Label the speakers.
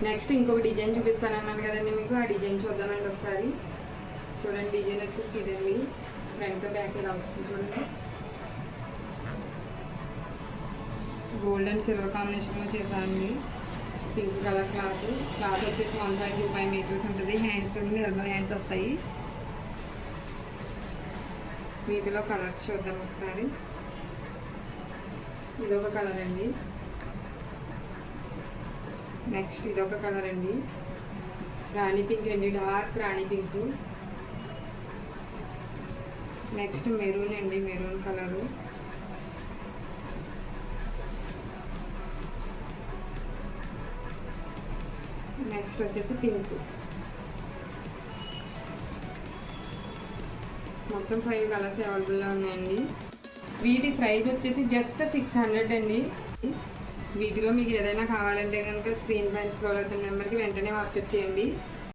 Speaker 1: Next ఇంకొక design చూపిస్తానన్నాను కదండి మీకు, ఆ డిజైన్ చూద్దామండి ఒకసారి. చూడండి డిజైన్ వచ్చేసి ఇదండి, ఫ్రంట్ బ్యాక్ ఇలా వచ్చింది చూడండి. గోల్డ్ అండ్ సిల్వర్ కాంబినేషన్లో చేశానండి. పింక్ కలర్ క్లాత్ వచ్చేసి 1.25 మీటర్స్ ఉంటుంది. హ్యాండ్స్ చూడండి, ఎల్బో హ్యాండ్స్ వస్తాయి. వీటిలో కలర్స్ చూద్దాం ఒకసారి. ఇదొక కలర్ అండి. నెక్స్ట్ ఇదొక కలర్ అండి, రాణి పింక్ అండి, డార్క్ రాణి పింక్. నెక్స్ట్ మెరూన్ అండి, మెరూన్ కలరు. నెక్స్ట్ వచ్చేసి పింక్. మొత్తం 5 కలర్స్ అవైలబుల్లో ఉన్నాయండి. వీటి ప్రైస్ వచ్చేసి జస్ట్ 600 అండి. వీటిలో మీకు ఏదైనా కావాలంటే కనుక స్క్రీన్ పైన స్క్రోల్ అవుతున్న నెంబర్కి వెంటనే వాట్సాప్ చేయండి.